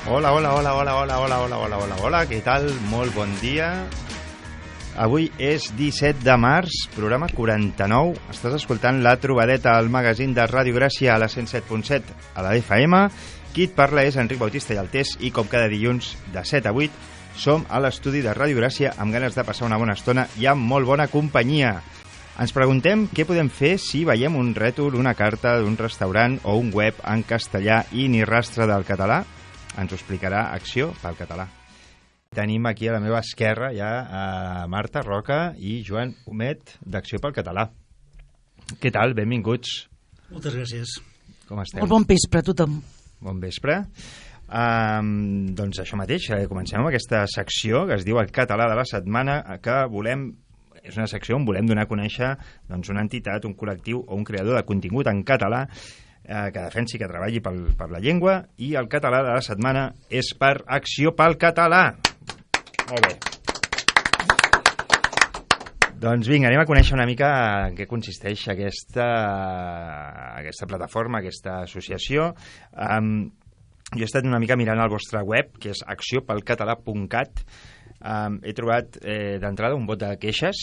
Hola, hola, hola, hola, hola, hola, hola, hola, hola, hola, què tal? Molt bon dia. Avui és 17 de març, programa 49. Estàs escoltant La Trobadeta, el magazín de Ràdio Gràcia a la 107.7 a la FM. Qui et parla és Enric Bautista i Altés i com cada dilluns de 7 a 8 som a l'estudi de Ràdio Gràcia amb ganes de passar una bona estona i amb molt bona companyia. Ens preguntem què podem fer si veiem un rètol, una carta d'un restaurant o un web en castellà i ni rastre del català. Ens ho explicarà Acció pel Català. Tenim aquí a la meva esquerra ja a Marta Roca i Joan Humet d'Acció pel Català. Què tal? Benvinguts. Moltes gràcies. Com estem? Molt bon vespre a tothom. Bon vespre. Doncs això mateix, comencem amb aquesta secció que es diu El Català de la Setmana, que volem... És una secció on volem donar a conèixer doncs, una entitat, un col·lectiu o un creador de contingut en català que defensi, que treballi per la llengua, i el català de la setmana és per Acció pel Català. Molt bé. Doncs vinga, anem a conèixer una mica en què consisteix aquesta plataforma, aquesta associació. Jo he estat una mica mirant el vostre web, que és acciopelcatalà.cat. He trobat d'entrada un bot de queixes.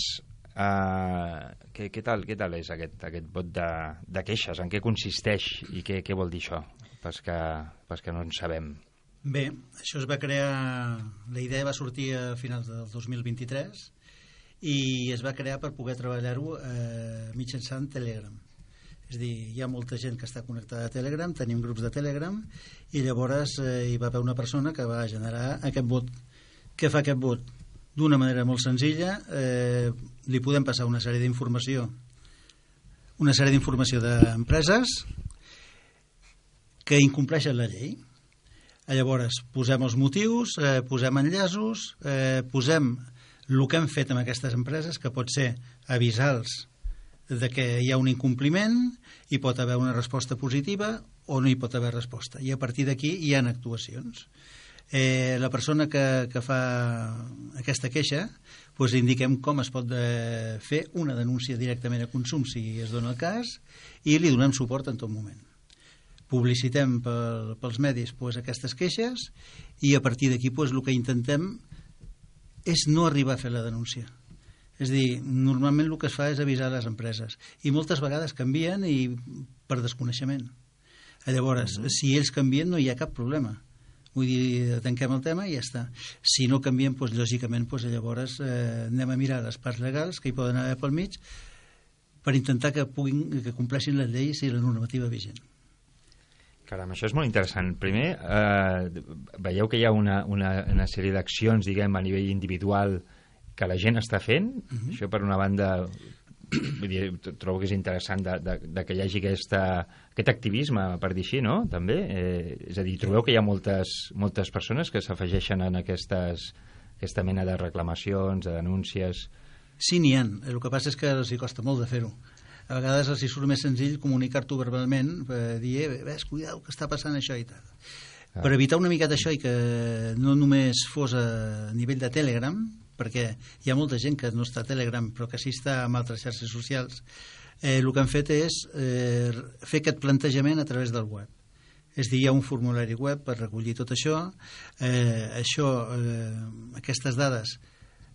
Què tal és aquest bot de queixes? En què consisteix i què vol dir això? Pels que no en sabem. Bé, això es va crear... La idea va sortir a finals del 2023 i es va crear per poder treballar-ho mitjançant Telegram. És a dir, hi ha molta gent que està connectada a Telegram, tenim grups de Telegram, i llavors hi va haver una persona que va generar aquest bot. Què fa aquest bot? D'una manera molt senzilla, li podem passar una sèrie d'informació d'empreses que incompleixen la llei. Llavors posem els motius, posem enllaços, posem el que hem fet amb aquestes empreses, que pot ser avisar-los de que hi ha un incompliment, hi pot haver una resposta positiva o no hi pot haver resposta, i a partir d'aquí hi ha actuacions. La persona que fa aquesta queixa, doncs indiquem com es pot fer una denúncia directament a Consum si es dona el cas, i li donem suport en tot moment. Publicitem pels medis aquestes queixes, i a partir d'aquí el que intentem és no arribar a fer la denúncia. És a dir, normalment el que es fa és avisar les empreses, i moltes vegades canvien i per desconeixement. Llavors, si ells canvien no hi ha cap problema. Vull dir, tanquem el tema i ja està. Si no canviem, lògicament, llavors anem a mirar les parts legals que hi poden haver pel mig per intentar que compleixin les lleis i la normativa vigent. Caram, això és molt interessant. Primer, veieu que hi ha una sèrie d'accions, diguem, a nivell individual que la gent està fent. Això, per una banda, vull dir, trobo que és interessant de que hi hagi aquest activisme, per dir així, no? També, és a dir, trobeu que hi ha moltes persones que s'afegeixen en aquesta mena de reclamacions, de denúncies? Sí, n'hi ha. El que passa és que els costa molt de fer-ho. A vegades els surt més senzill comunicar-t'ho verbalment, dir, ves, cuidao, que està passant això i tal. Per evitar una miqueta això i que no només fos a nivell de Telegram, perquè hi ha molta gent que no està a Telegram però que sí està en altres xarxes socials, el que han fet és fer aquest plantejament a través del web. És a dir, hi ha un formulari web per recollir tot això, aquestes dades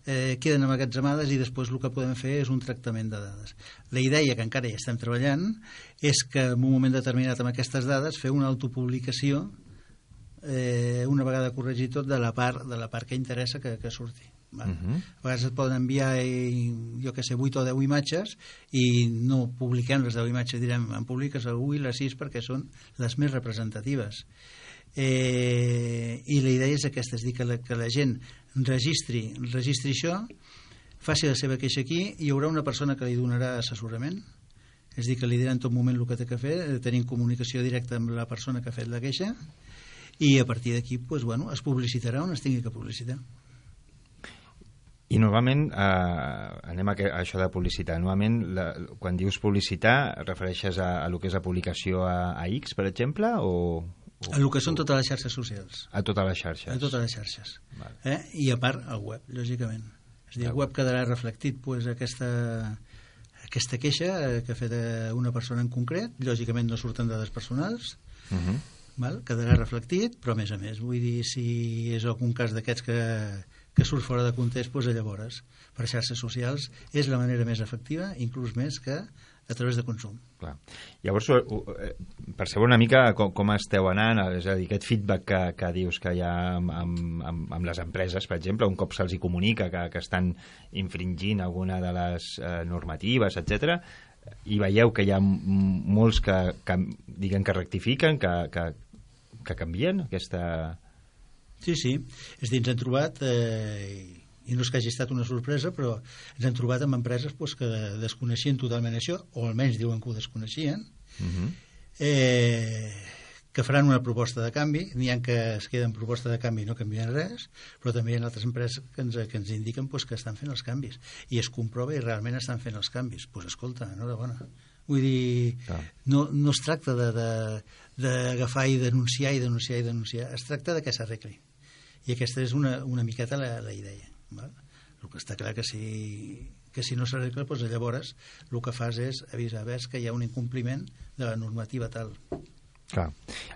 queden emmagatzemades i després el que podem fer és un tractament de dades. La idea, que encara hi estem treballant, és que en un moment determinat amb aquestes dades fer una autopublicació una vegada corregit tot de la part que interessa que surti. A vegades et poden enviar jo que sé, 8 o 10 imatges i no publiquem les 10 imatges, direm, en publiques el 1 i les 6 perquè són les més representatives, i la idea és aquesta, és dir, que la gent registri això, faci la seva queixa aquí, hi haurà una persona que li donarà assessorament, és dir, que li dirà en tot moment el que té que fer, tenim comunicació directa amb la persona que ha fet la queixa, i a partir d'aquí es publicitarà on es tingui que publicitar. I normalment, anem a això de publicitar, normalment quan dius publicitar refereixes a el que és la publicació a X, per exemple, o a el que són totes les xarxes socials. A totes les xarxes. A totes les xarxes. Vale. I a part el web, lògicament. És a dir, el web quedarà reflectit aquesta queixa que ha fet una persona en concret, lògicament no surten dades personals, quedarà reflectit, però a més, vull dir, si és algun cas d'aquests que surt fora de context, doncs llavors per xarxes socials és la manera més efectiva, inclús més que a través de consum. Clar. Llavors, per saber una mica com esteu anant, és a dir, aquest feedback que dius que hi ha amb les empreses, per exemple, un cop se'ls hi comunica que estan infringint alguna de les normatives, etc., i veieu que hi ha molts que diguen que rectifiquen, que canvien aquesta... Sí. És a dir, ens hem trobat, i no és que hagi estat una sorpresa, però ens hem trobat amb empreses que desconeixien totalment això, o almenys diuen que ho desconeixien, que faran una proposta de canvi. N'hi ha que es queden proposta de canvi i no canvien res, però també hi ha altres empreses que ens indiquen que estan fent els canvis, i es comprova i realment estan fent els canvis. Doncs escolta, enhorabona. Vull dir, no es tracta d'agafar i denunciar, es tracta de que s'arregli. I aquesta és una miqueta la idea. Val? El que està clar que si no s'arregla, doncs llavors el que fas és avisar que hi ha un incompliment de la normativa tal. Clar.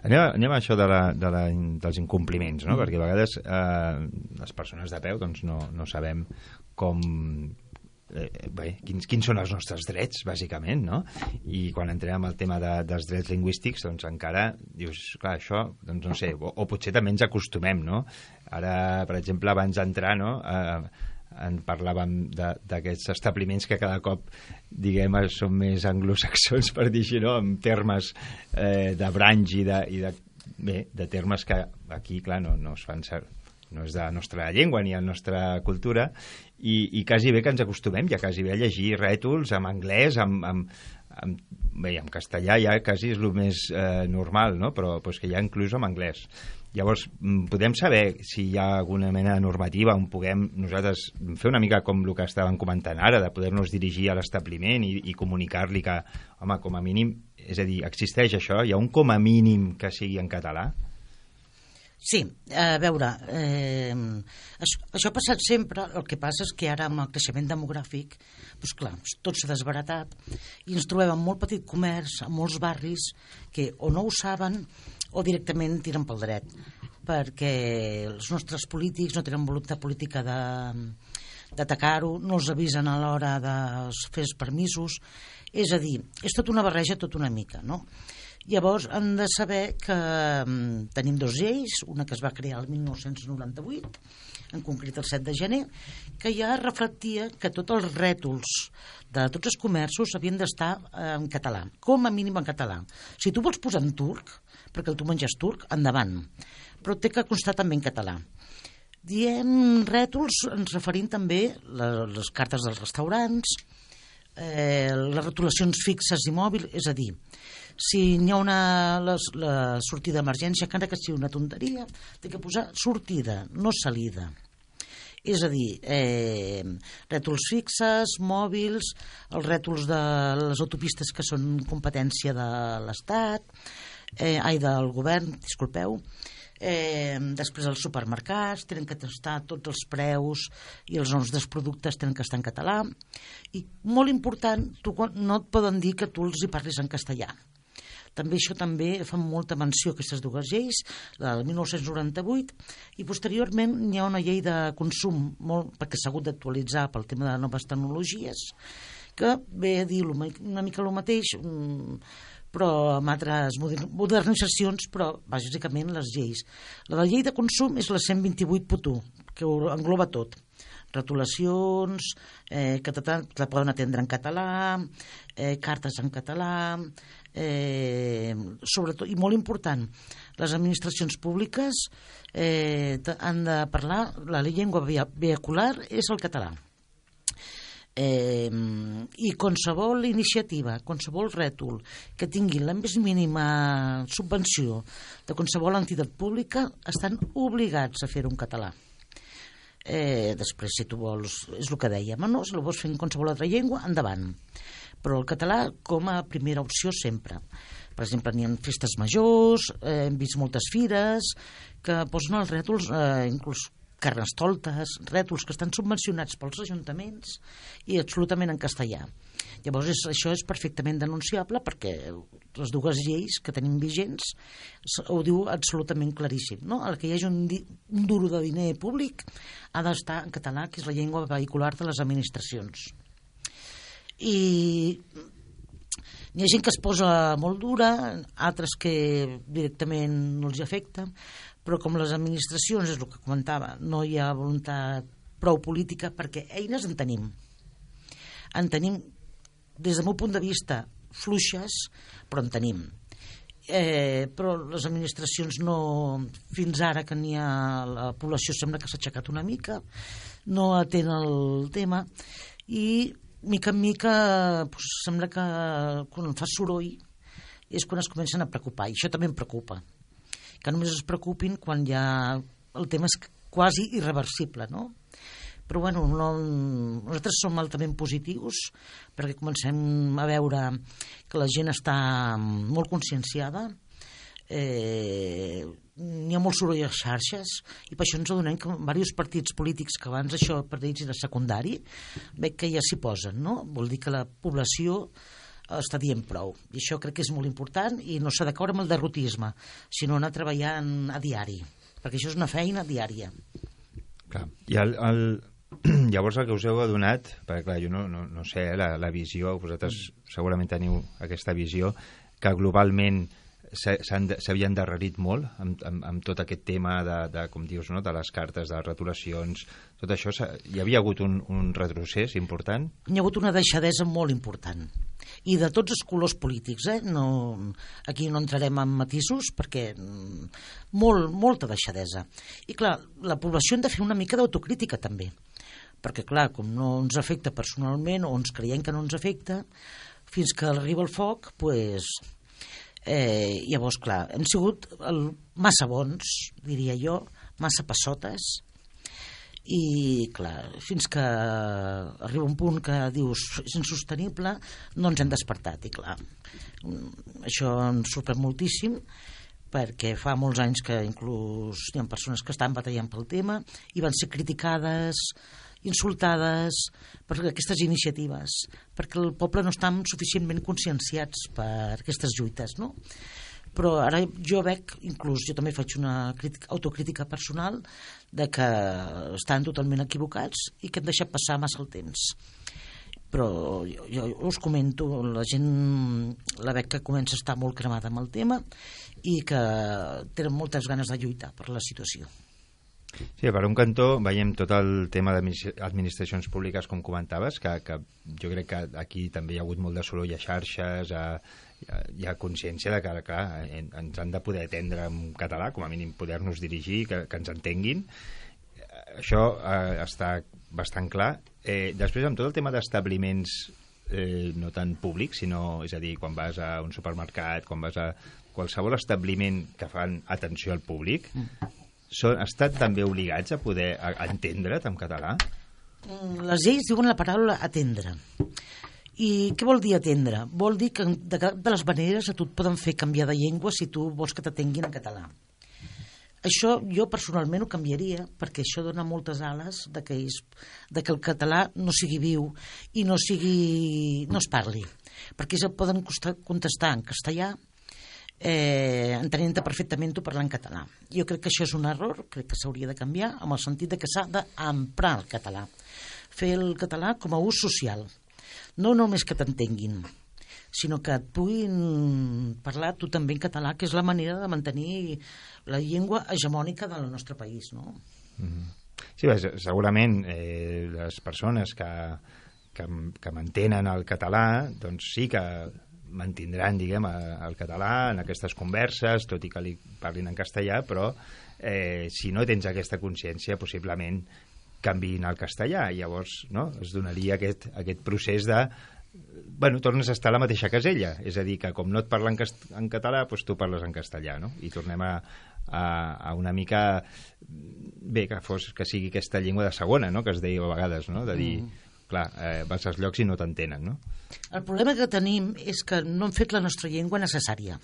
Anem a això dels incompliments, no? Perquè a vegades les persones de peu doncs no sabem com... quins són els nostres drets, bàsicament, no? I quan entrem en el tema dels drets lingüístics, doncs encara dius, clar, això, doncs no sé, o potser també ens acostumem, no? Ara, per exemple, abans d'entrar, no?, en parlàvem d'aquests establiments que cada cop, diguem, són més anglosaxons, per dir així, no?, en termes de branch i de termes que aquí, clar, no es fan servir, no és de la nostra llengua ni de la nostra cultura, i quasi bé que ens acostumem ja quasi bé a llegir rètols en anglès, en castellà ja quasi és el més normal, no? Però que hi ha inclús en anglès. Llavors, podem saber si hi ha alguna mena de normativa on puguem nosaltres fer una mica com el que estàvem comentant ara, de poder-nos dirigir a l'establiment i comunicar-li que, home, com a mínim, és a dir, existeix això? Hi ha un com a mínim que sigui en català? Sí, a veure, això ha passat sempre. El que passa és que ara amb el creixement demogràfic, doncs clar, tot s'ha desbaratat i ens trobem amb molt petit comerç, en molts barris, que o no ho saben o directament tiren pel dret, perquè els nostres polítics no tenen voluntat política d'atacar-ho, no els avisen a l'hora de fer els permisos. És a dir, és tot una barreja, tot una mica, no? Llavors han de saber que tenim dues lleis, una que es va crear el 1998, en concret el 7 de gener, que ja reflectia que tots els rètols de tots els comerços havien d'estar en català, com a mínim en català. Si tu vols posar en turc, perquè el teu menjar és turc, endavant, però té que constar també en català. Diem rètols, ens referim també a les cartes dels restaurants, les rotulacions fixes i mòbils, és a dir, si n'hi ha la sortida d'emergència, encara que sigui una tonteria, té que posar sortida, no salida. És a dir, rètols fixes, mòbils, els rètols de les autopistes que són competència de l'Estat, del govern, disculpeu. Després els supermercats tenen que estar tots els preus i els noms dels productes tenen que estar en català, i molt important, no et poden dir que tu els hi parlis en castellà. També això també fan molta menció aquestes dues lleis, la del 1998, i posteriorment hi ha una llei de consum, perquè s'ha hagut d'actualitzar pel tema de noves tecnologies, que ve a dir una mica el mateix, però amb altres modernitzacions, però bàsicament les lleis. La llei de consum és la 128.1, que ho engloba tot. Retolacions, que la poden atendre en català, cartes en català, sobretot, i molt important, les administracions públiques han de parlar, la llengua vehicular és el català. I qualsevol iniciativa, qualsevol rètol que tingui la més mínima subvenció de qualsevol entitat pública estan obligats a fer-ho en català. Després, si tu vols, és el que dèiem, no? Si el vols fer en qualsevol altra llengua, endavant, però el català com a primera opció sempre. Per exemple, n'hi ha festes majors, hem vist moltes fires que posen els rètols inclús carnestoltes, rètols que estan subvencionats pels ajuntaments i absolutament en castellà. Llavors això és perfectament denunciable perquè les dues lleis que tenim vigents ho diu absolutament claríssim, no? El que hi hagi un duro de diner públic ha d'estar en català, que és la llengua vehicular de les administracions. I hi ha gent que es posa molt dura, altres que directament no els afecta, però com les administracions, és el que comentava, no hi ha voluntat prou política, perquè eines en tenim. En tenim, des del meu punt de vista, fluixes, però en tenim. Però les administracions no, fins ara que n'hi ha, la població sembla que s'ha aixecat una mica, no atén el tema, i mica en mica doncs, sembla que quan fa soroll és quan es comencen a preocupar, i això també em preocupa, que només es preocupin quan ja el tema és quasi irreversible, no? Però bueno, nosaltres som altament positius perquè comencem a veure que la gent està molt conscienciada, n'hi ha molt soroll a les xarxes i per això ens adonem que diversos partits polítics que abans això per ells era secundari, veig que ja s'hi posen, no? Vol dir que la població està dient prou, i això crec que és molt important i no s'ha de caure amb el derrotisme, sinó anar treballant a diari, perquè això és una feina diària. Clar. I llavors el que us heu adonat, perquè clar, jo no sé la visió, vosaltres segurament teniu aquesta visió, que globalment s'havia endarrerit molt amb tot aquest tema de com dius, no? De les cartes, de les retolacions, tot això, hi havia hagut un retrocés important? Hi ha hagut una deixadesa molt important, i de tots els colors polítics, aquí no entrarem en matisos perquè molta deixadesa, i clar, la població hem de fer una mica d'autocrítica també, perquè clar, com no ens afecta personalment o ens creiem que no ens afecta, fins que arriba el foc, doncs llavors clar, hem sigut massa bons, diria jo, massa passotes, i clar, fins que arriba un punt que dius és insostenible, no ens hem despertat, i clar, això em sorprèn moltíssim perquè fa molts anys que inclús hi ha persones que estan batallant pel tema i van ser criticades, insultades per aquestes iniciatives, perquè el poble no està suficientment conscienciats per aquestes lluites, no? Però ara jo veig, inclús jo també faig una autocrítica personal de que estan totalment equivocats i que hem deixat passar massa el temps. Però jo us comento, la gent la veig que comença a estar molt cremada amb el tema i que tenen moltes ganes de lluitar per la situació. Sí, per un cantó veiem tot el tema d'administracions públiques, com comentaves, que jo crec que aquí també hi ha hagut molt de soroll a xarxes, hi ha consciència de que, clar, ens han de poder atendre en català, com a mínim poder-nos dirigir, que ens entenguin. Això està bastant clar. Després, amb tot el tema d'establiments no tan públics, sinó, és a dir, quan vas a un supermercat, quan vas a qualsevol establiment que fan atenció al públic, han estat també obligats a poder entendre't en català? Les lleis diuen la paraula atendre. I què vol dir atendre? Vol dir que de cap de les maneres a tu et poden fer canviar de llengua si tu vols que t'atenguin en català. Això jo personalment ho canviaria perquè això dona moltes ales de que el català no sigui viu i no es parli. Perquè ells poden contestar en castellà entenent-te perfectament tu parlar en català. Jo crec que això és un error, crec que s'hauria de canviar amb el sentit de que s'ha d'emprar el català, fer el català com a ús social, no només que t'entenguin, sinó que et puguin parlar tu també en català, que és la manera de mantenir la llengua hegemònica del nostre país, no? Sí, segurament les persones que mantenen el català, doncs sí que mantindran, diguem, el català en aquestes converses, tot i que li parlin en castellà, però si no tens aquesta consciència, possiblement canviïn al castellà, i llavors es donaria aquest procés de tornes a estar a la mateixa casella, és a dir, que com no et parlen en català, doncs tu parles en castellà, no? I tornem a una mica bé, que sigui aquesta llengua de segona, no? Que es deia a vegades, no? De dir, clar, vas als llocs i no t'entenen, no? El problema que tenim és que no hem fet la nostra llengua necessària.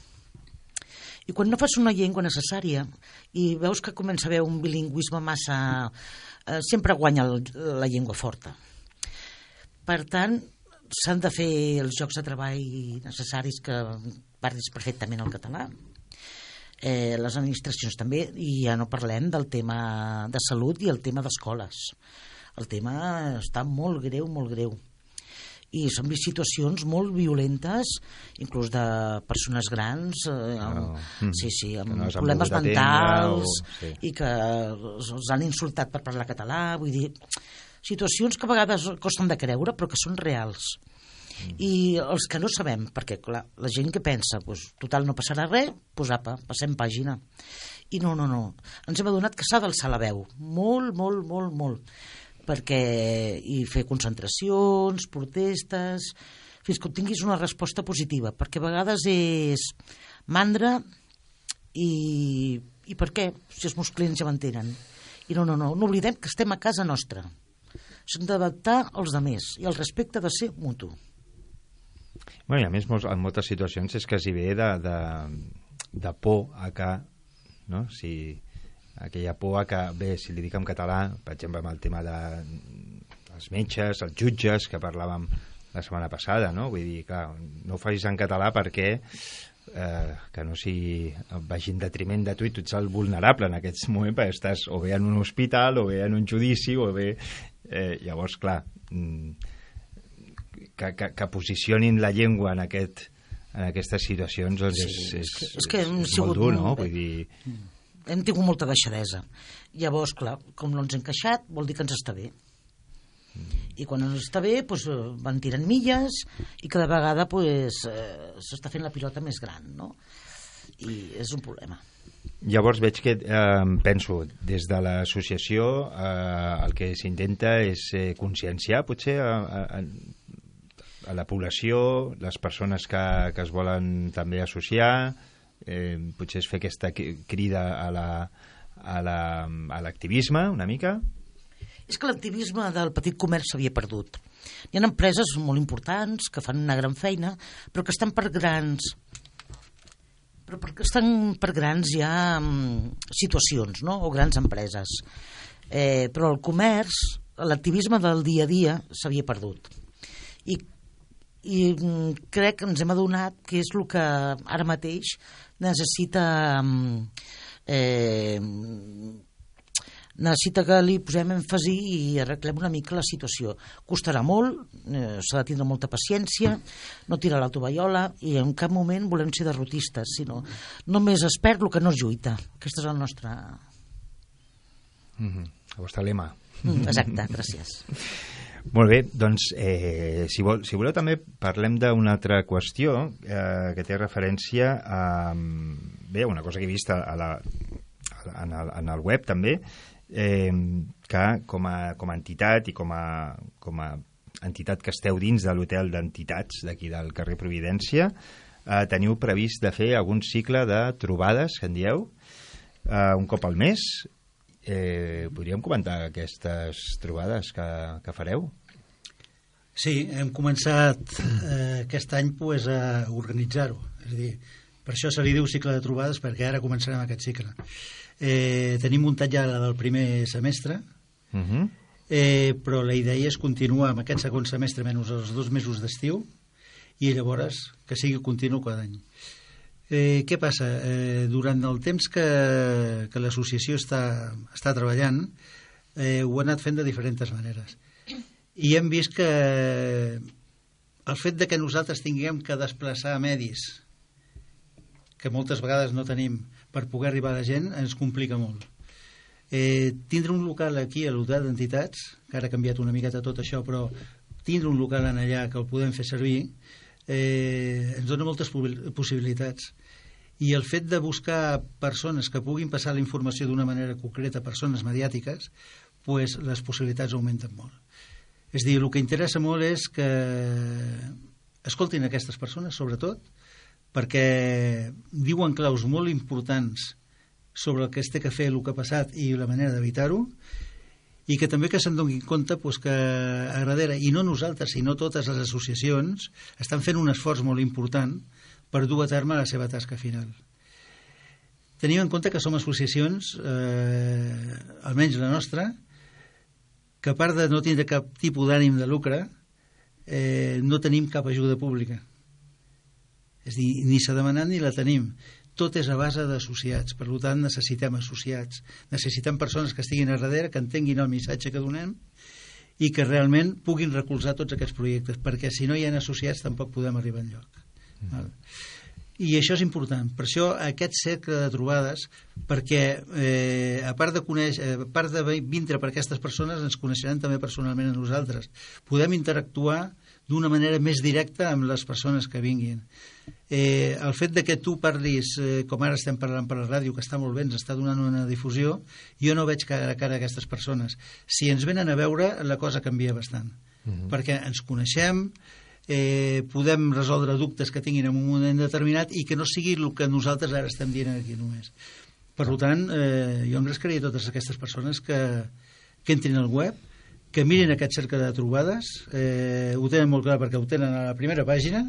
I quan no fas una llengua necessària i veus que comença a haver un bilingüisme massa... sempre guanya la llengua forta. Per tant, s'han de fer els llocs de treball necessaris que parlis perfectament el català. Les administracions també, i ja no parlem del tema de salut i el tema d'escoles. El tema està molt greu, molt greu. I s'han vist situacions molt violentes, inclús de persones grans, amb problemes mentals, i que els han insultat per parlar català. Vull dir, situacions que a vegades costen de creure, però que són reals. I els que no sabem, perquè clar, la gent que pensa, total no passarà res, apa, passem pàgina. I no. Ens hem adonat que s'ha d'alçar la veu, molt, i fer concentracions, protestes, fins que obtinguis una resposta positiva, perquè a vegades és mandra i per què? Si els meus clients ja m'entenen. I no oblidem que estem a casa nostra. S'han d'adaptar als altres i el respecte ha de ser mutu. Bueno, i a més, en moltes situacions és quasi bé de por a que, no? Si aquella por a que, bé, si li dic en català, per exemple, amb el tema dels metges, els jutges, que parlàvem la setmana passada, no? Vull dir, clar, no ho facis en català perquè que no vagi en detriment de tu i tu ets el vulnerable en aquest moment, perquè estàs o bé en un hospital o bé en un judici o bé... llavors, clar, que posicionin la llengua en aquestes situacions doncs és molt dur, no? Vull dir... Hem tingut molta deixadesa. Llavors, clar, com no ens hem queixat, vol dir que ens està bé. I quan ens està bé, van tirant milles i cada vegada s'està fent la pilota més gran, no? I és un problema. Llavors veig que, penso, des de l'associació el que s'intenta és conscienciar, potser, a la població, les persones que es volen també associar, potser és fer aquesta crida a l'activisme una mica. És que l'activisme del petit comerç s'havia perdut. Hi ha empreses molt importants que fan una gran feina, però que estan per grans hi ha situacions, no? O grans empreses. Però el comerç, l'activisme del dia a dia s'havia perdut. I crec que ens hem adonat que és el que ara mateix necessita que li posem èmfasi i arreglem una mica la situació. Costarà molt, s'ha de tindre molta paciència, no tirar la tovallola i en cap moment volem ser derrotistes, sinó només es perd el que no es lluita. Aquest és el nostre... El vostre lema. Exacte, gràcies. Molt bé, doncs, si voleu també parlem d'una altra qüestió que té referència a una cosa que he vist en el web també, que com a entitat i com a entitat que esteu dins de l'hotel d'entitats d'aquí del carrer Providència, teniu previst de fer algun cicle de trobades, que en dieu, un cop al mes. Podríem comentar aquestes trobades que fareu? Sí, hem començat aquest any a organitzar-ho. És a dir, per això se li diu cicle de trobades, perquè ara començarem aquest cicle. Tenim muntat ja la del primer semestre, però la idea és continuar amb aquest segon semestre menys els 2 mesos d'estiu i llavors que sigui continu cada any. Què passa? Durant el temps que l'associació està treballant, ho ha anat fent de diferents maneres. I hem vist que el fet de que nosaltres tinguem que desplaçar medis, que moltes vegades no tenim, per poder arribar a la gent, ens complica molt. Tindre un local aquí a l'hotel d'entitats, que ara ha canviat una miqueta tot això, però tindre un local en allà que el podem fer servir, ens dona moltes possibilitats. I el fet de buscar persones que puguin passar la informació d'una manera concreta, persones mediàtiques, les possibilitats augmenten molt. És a dir, el que interessa molt és que escoltin aquestes persones, sobretot, perquè diuen claus molt importants sobre el que es té que fer, el que ha passat i la manera d'evitar-ho, i que també que se'n donin compte que a darrere, i no nosaltres, sinó totes les associacions, estan fent un esforç molt important per dur a terme la seva tasca final. tenim en compte que som associacions, almenys la nostra, que a part de no tindre cap tipus d'ànim de lucre, no tenim cap ajuda pública. És a dir, ni s'ha demanat ni la tenim. Tot és a base d'associats. Per tant, necessitem associats. Necessitem persones que estiguin a darrere, que entenguin el missatge que donem i que realment puguin recolzar tots aquests projectes, perquè si no hi ha associats tampoc podem arribar enlloc. Val? I això és important. Per això aquest cercle de trobades, perquè a part de conèixer, a part de vindre per aquestes persones, ens coneixeran també personalment a nosaltres. Podem interactuar d'una manera més directa amb les persones que vinguin. El fet de que tu parlis, com ara estem parlant per la ràdio, que està molt bé, ens està donant una difusió, jo no veig cara a cara a aquestes persones. Si ens venen a veure, la cosa canvia bastant. Perquè ens coneixem, podem resoldre dubtes que tinguin en un moment determinat i que no sigui el que nosaltres ara estem dient aquí només. Per tant, jo engrescaria totes aquestes persones que entrin al web, que mirin aquest cercle de trobades, ho tenen molt clar perquè ho tenen a la primera pàgina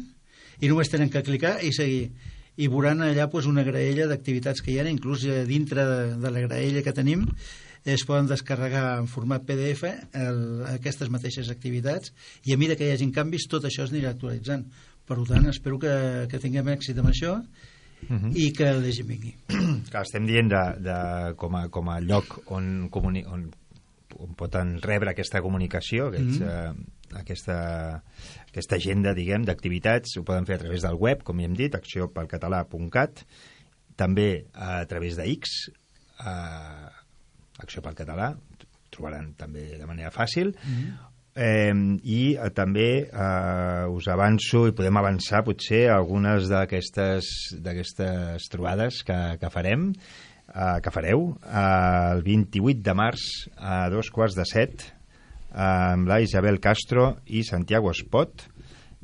i només tenen que clicar i seguir. I veuran allà una graella d'activitats que hi ha, inclús dintre de la graella que tenim es poden descarregar en format PDF aquestes mateixes activitats i a mesura que hi hagin canvis tot això es anirà actualitzant. Per tant, espero que tinguem èxit amb això i que la gent vingui. Clar, estem dient com a lloc on poden rebre aquesta comunicació, aquesta agenda, diguem, d'activitats, ho poden fer a través del web, com ja hem dit, acciopelcatalà.cat, també a través de X, Acció pel Català, trobaran també de manera fàcil, i també us avanço i podem avançar potser algunes d'aquestes trobades que farem, que fareu el 28 de març a 2:15 amb la Isabel Castro i Santiago Espot,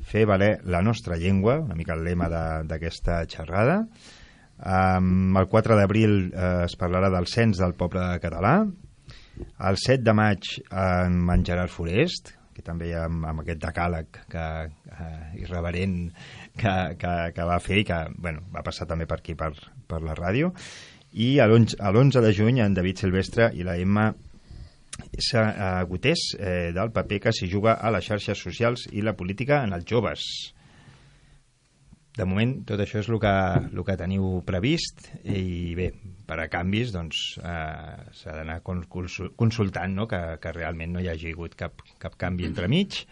fer valer la nostra llengua, una mica el lema d'aquesta xerrada. El 4 d'abril es parlarà del cens del poble català. El 7 de maig amb en Gerard Forest, que també amb aquest decàleg irreverent que va fer i que va passar també per aquí, per la ràdio. I l'11 de juny en David Silvestre i la Emma Gutés del paper que s'hi juga a les xarxes socials i la política en els joves. De moment, tot això és el que teniu previst i bé, per a canvis s'ha d'anar consultant, no? que realment no hi hagi hagut cap canvi entremig,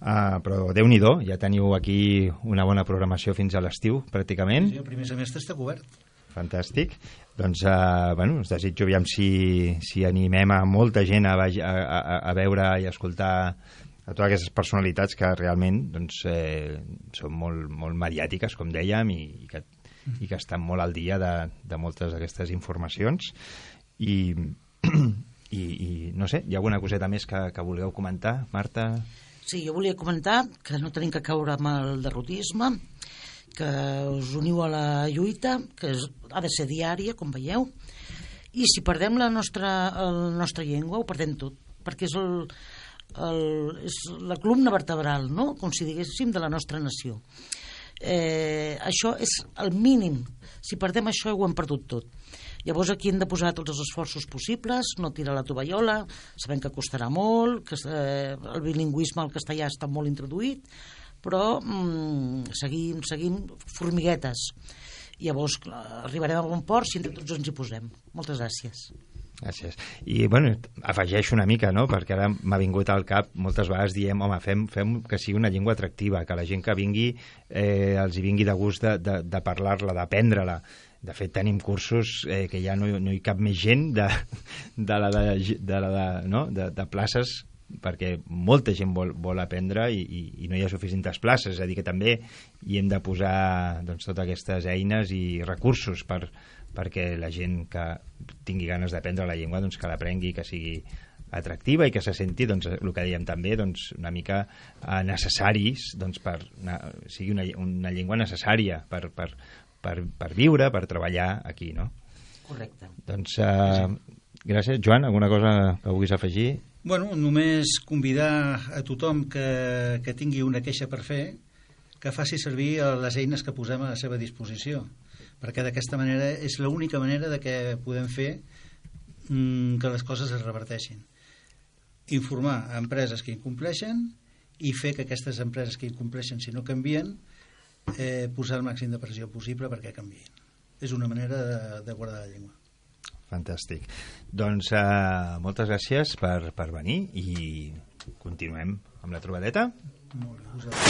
però Déu-n'hi-do, ja teniu aquí una bona programació fins a l'estiu, pràcticament. Sí, el primer semestre està cobert. Fantàstic. Doncs, us desitjo aviam si animem a molta gent a veure i escoltar a totes aquestes personalitats que realment són molt mediàtiques, com dèiem, i que estan molt al dia de moltes d'aquestes informacions. I no sé, hi ha alguna coseta més que vulgueu comentar, Marta? Sí, jo volia comentar que no tenim que caure amb el derrotisme, que us uniu a la lluita, que ha de ser diària, com veieu, i si perdem la nostra llengua ho perdem tot, perquè és la columna vertebral, no? Com si diguéssim, de la nostra nació. Això és el mínim. Si perdem això ho hem perdut tot. Llavors aquí hem de posar tots els esforços possibles, no tirar la tovallola, sabem que costarà molt, que el bilingüisme al castellà està molt introduït, però seguim formiguetes. Llavors arribarem a bon port si entre tots ens hi posem. Moltes gràcies. Gràcies. I, afegeixo una mica, no?, perquè ara m'ha vingut al cap, moltes vegades diem, home, fem que sigui una llengua atractiva, que la gent que vingui els hi vingui de gust de parlar-la, d'aprendre-la. De fet, tenim cursos que ja no hi cap més gent de places, perquè molta gent vol aprendre i no hi ha suficients places, és a dir, que també hi hem de posar totes aquestes eines i recursos perquè la gent que tingui ganes d'aprendre la llengua que l'aprengui, que sigui atractiva i que se senti, el que dèiem també, una mica necessaris, sigui una llengua necessària per viure, per treballar aquí, no? Correcte. Doncs gràcies. Joan, alguna cosa que vulguis afegir? Només convidar a tothom que tingui una queixa per fer, que faci servir les eines que posem a la seva disposició, perquè d'aquesta manera és l'única manera de que podem fer que les coses es reverteixin. Informar a empreses que incompleixen i fer que aquestes empreses que incompleixen, si no canvien, posar el màxim de pressió possible perquè canviïn. És una manera de guardar la llengua. Fantàstic. Doncs moltes gràcies per venir i continuem amb la trobadeta. Molt bé, vosaltres.